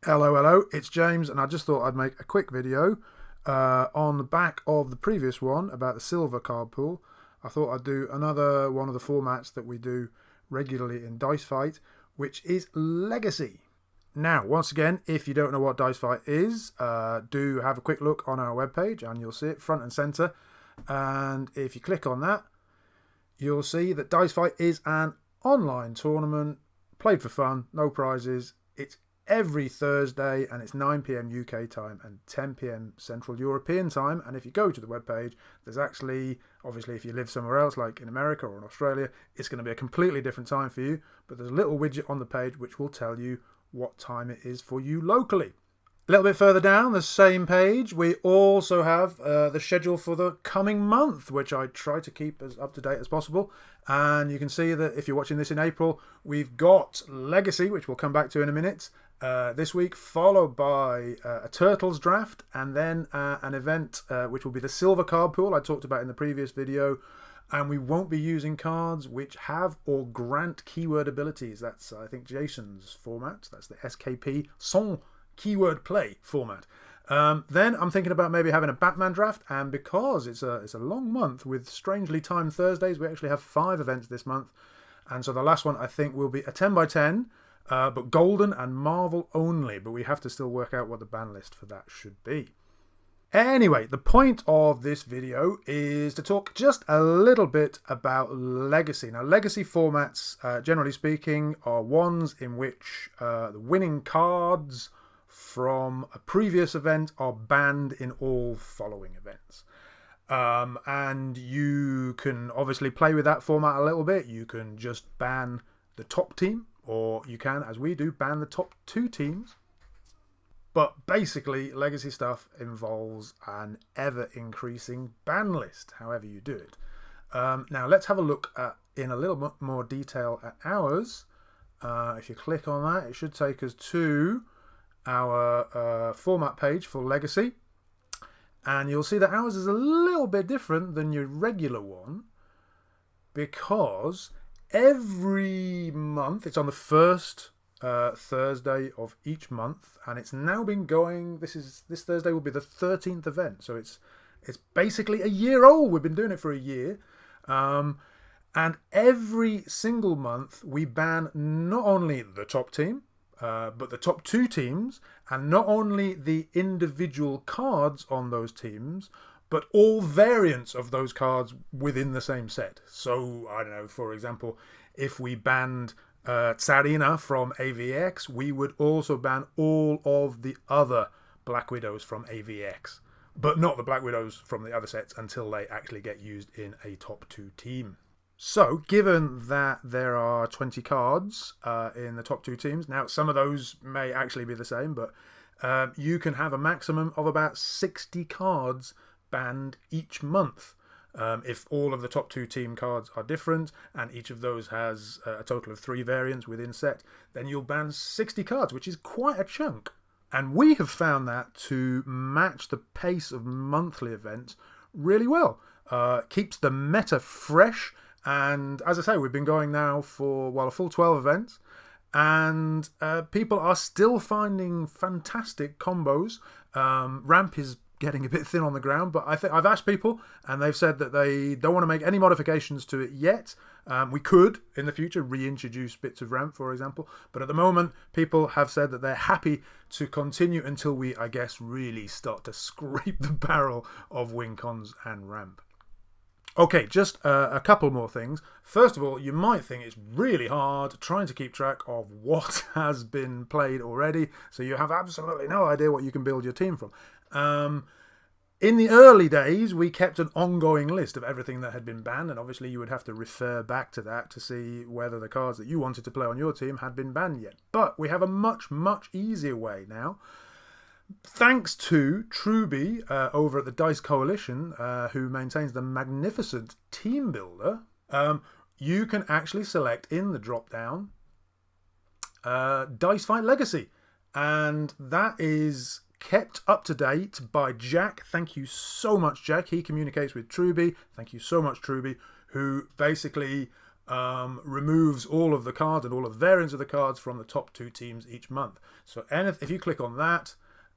Hello, hello, it's James, and I just thought I'd make a quick video on the back of the previous one about the silver card pool. I thought I'd do another one of the formats that we do regularly in Dice Fight, which is Legacy. Now, once again, if you don't know what Dice Fight is, do have a quick look on our webpage and you'll see it front and centre. And if you click on that, you'll see that Dice Fight is an online tournament, played for fun, no prizes. It's every Thursday and it's 9 p.m. UK time and 10 p.m. Central European time. And if you go to the webpage, there's actually, obviously if you live somewhere else like in America or in Australia, it's going to be a completely different time for you. But there's a little widget on the page which will tell you what time it is for you locally. A little bit further down the same page, we also have the schedule for the coming month, which I try to keep as up to date as possible. And you can see that if you're watching this in April, we've got Legacy, which we'll come back to in a minute, this week, followed by a Turtles draft, and then an event which will be the silver card pool I talked about in the previous video. And we won't be using cards which have or grant keyword abilities. That's, I think, Jason's format. That's the SKP, Sans Keyword Play format. Then I'm thinking about maybe having a Batman draft, and because it's a long month with strangely timed Thursdays, we actually have 5 events this month. And so the last one I think will be a 10 by 10, but Golden and Marvel only. But we have to still work out what the ban list for that should be. Anyway, the point of this video is to talk just a little bit about Legacy. Now, Legacy formats, generally speaking, are ones in which the winning cards from a previous event are banned in all following events. And you can obviously play with that format a little bit. You can just ban the top team, or you can, as we do, ban the top 2 teams. But basically, Legacy stuff involves an ever-increasing ban list, however you do it. Now, let's have a look in a little bit more detail at ours. If you click on that, it should take us to our format page for Legacy. And you'll see that ours is a little bit different than your regular one, because every month, it's on the first Thursday of each month, and it's now been going. This Thursday will be the 13th event, so it's basically a year old. We've been doing it for a year, and every single month we ban not only the top team, but the top 2 teams, and not only the individual cards on those teams, but all variants of those cards within the same set. So I don't know, for example, if we banned Tsarina from AVX, we would also ban all of the other Black Widows from AVX, but not the Black Widows from the other sets until they actually get used in a top 2 team. So, given that there are 20 cards in the top 2 teams, now some of those may actually be the same, but you can have a maximum of about 60 cards banned each month. If all of the top 2 team cards are different and each of those has a total of 3 variants within set, then you'll ban 60 cards, which is quite a chunk. And we have found that to match the pace of monthly events really well. Keeps the meta fresh, and as I say, we've been going now for, well, a full 12 events, and people are still finding fantastic combos. Ramp is getting a bit thin on the ground, but I've asked people and they've said that they don't want to make any modifications to it yet. We could in the future reintroduce bits of ramp, for example, but at the moment people have said that they're happy to continue until we, I guess, really start to scrape the barrel of win cons and ramp. Okay, just a couple more things. First of all, you might think it's really hard trying to keep track of what has been played already, so you have absolutely no idea what you can build your team from. In the early days, we kept an ongoing list of everything that had been banned, and obviously you would have to refer back to that to see whether the cards that you wanted to play on your team had been banned yet. But we have a much, much easier way now. Thanks to Truby over at the Dice Coalition, who maintains the magnificent Team Builder, you can actually select in the drop-down Dice Fight Legacy. And that is kept up to date by Jack. Thank you so much, Jack. He communicates with Truby. Thank you so much, Truby, who basically removes all of the cards and all of the variants of the cards from the top 2 teams each month. So if you click on that,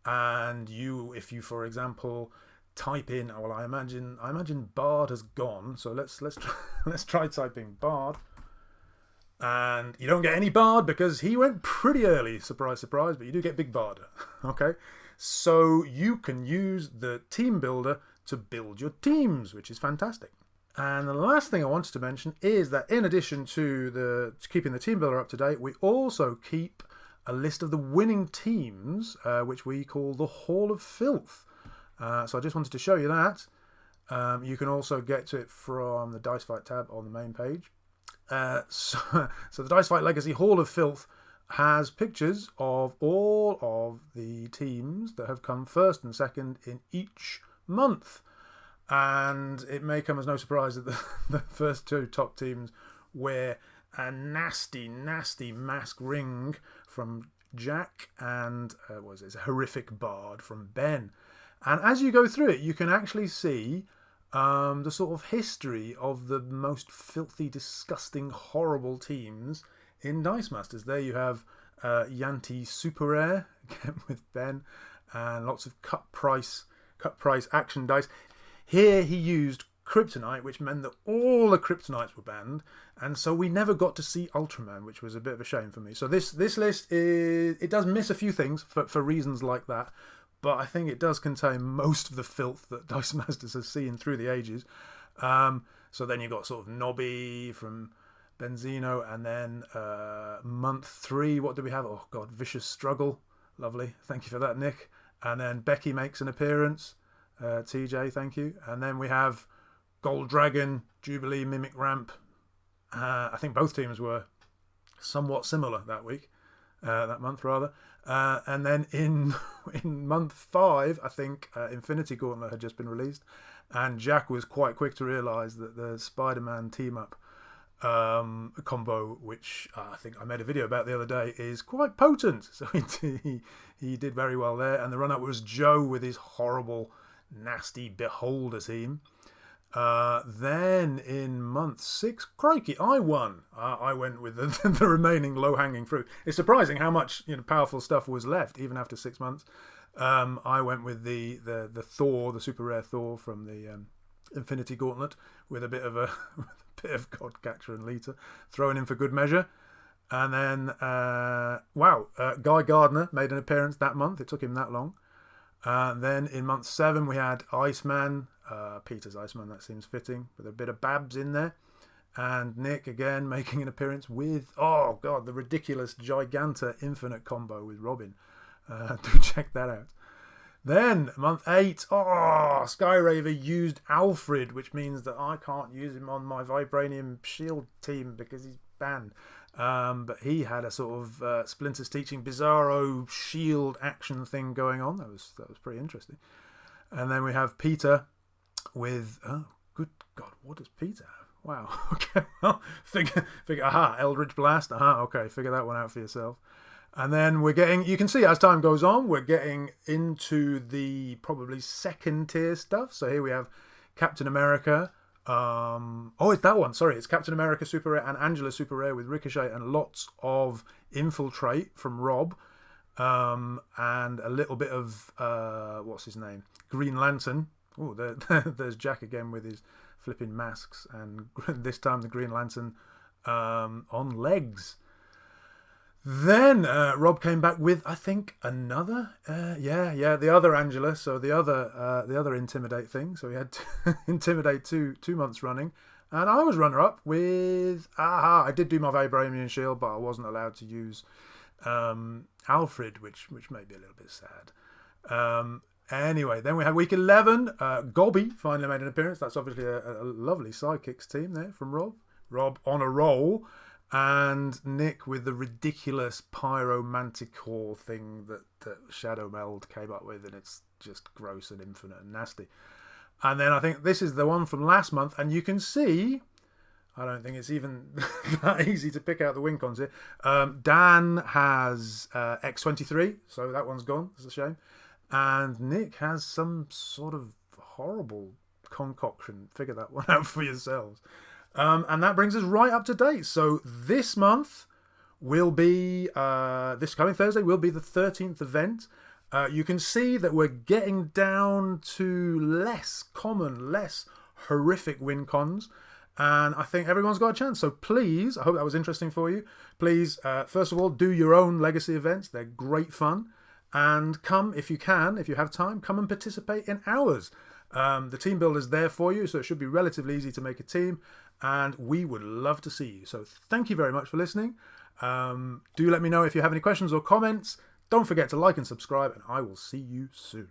and if you for example type in, well, I imagine Bard has gone, so let's try typing Bard, and you don't get any Bard because he went pretty early, surprise surprise, but you do get Big Bard. Okay, so you can use the team builder to build your teams, which is fantastic. And the last thing I wanted to mention is that in addition to keeping the team builder up to date, we also keep a list of the winning teams, which we call the Hall of Filth. So I just wanted to show you that. You can also get to it from the Dice Fight tab on the main page. So the Dice Fight Legacy Hall of Filth has pictures of all of the teams that have come first and second in each month. And it may come as no surprise that the first 2 top teams wear a nasty, nasty mask ring from Jack and a horrific Bard from Ben. And as you go through it, you can actually see the sort of history of the most filthy, disgusting, horrible teams in Dice Masters. There you have Yanti Super Rare, again with Ben, and lots of cut price action dice. Here he used Kryptonite, which meant that all the Kryptonites were banned, and so we never got to see Ultraman, which was a bit of a shame for me. So this list it does miss a few things for reasons like that, but I think it does contain most of the filth that Dice Masters has seen through the ages. So then you've got sort of Nobby from Benzino, and then month 3, what do we have? Oh god, Vicious Struggle, lovely, thank you for that, Nick. And then Becky makes an appearance. TJ, thank you. And then we have Gold Dragon, Jubilee, Mimic Ramp. I think both teams were somewhat similar that month rather. And then in month 5, I think Infinity Gauntlet had just been released, and Jack was quite quick to realise that the Spider-Man team-up combo, which I think I made a video about the other day, is quite potent. So he did very well there. And the run-up was Joe with his horrible, nasty Beholder team. Then in month 6, crikey, I won. I went with the remaining low-hanging fruit. It's surprising how much powerful stuff was left even after 6 months. I went with the Thor, the super rare Thor from the Infinity Gauntlet, with a bit of Godcatcher and Lita thrown in for good measure. And then Guy Gardner made an appearance that month. It took him that long. Then in month 7 we had Iceman, Peter's Iceman, that seems fitting, with a bit of Babs in there. And Nick again making an appearance with, oh god, the ridiculous Giganta Infinite combo with Robin. Do check that out. Then month 8, Skyraver used Alfred, which means that I can't use him on my Vibranium Shield team because he's banned. But he had a sort of Splinter's Teaching Bizarro Shield action thing going on. That was pretty interesting. And then we have Peter with, oh good god, what does Peter have? Wow. Okay. Well, figure. Eldritch Blast. Okay. Figure that one out for yourself. And then you can see as time goes on, we're getting into the probably second tier stuff. So here we have Captain America. It's that one. Sorry, it's Captain America Super Rare and Angela Super Rare with Ricochet and lots of Infiltrate from Rob. And a little bit of, what's his name? Green Lantern. Oh, there's Jack again with his flipping masks. And this time the Green Lantern on legs. Then Rob came back with, I think, another, the other Angela, so the other Intimidate thing. So we had Intimidate two months running, and I was runner-up with, I did do my Vibranium Shield, but I wasn't allowed to use Alfred, which made me a little bit sad. Anyway, then we had week 11. Gobby finally made an appearance. That's obviously a lovely sidekicks team there from Rob. Rob on a roll. And Nick with the ridiculous Pyro Manticore thing that Shadow Meld came up with, and it's just gross and infinite and nasty. And then I think this is the one from last month, and you can see, I don't think it's even that easy to pick out the win cons here. Dan has X23, so that one's gone. It's a shame. And Nick has some sort of horrible concoction. Figure that one out for yourselves. And that brings us right up to date. So this month will be, this coming Thursday will be the 13th event. You can see that we're getting down to less common, less horrific win cons. And I think everyone's got a chance. So please, I hope that was interesting for you. Please, first of all, do your own legacy events. They're great fun. And come, if you can, if you have time, come and participate in ours. The team builder's there for you, so it should be relatively easy to make a team. And we would love to see you. So thank you very much for listening. Do let me know if you have any questions or comments. Don't forget to like and subscribe, and I will see you soon.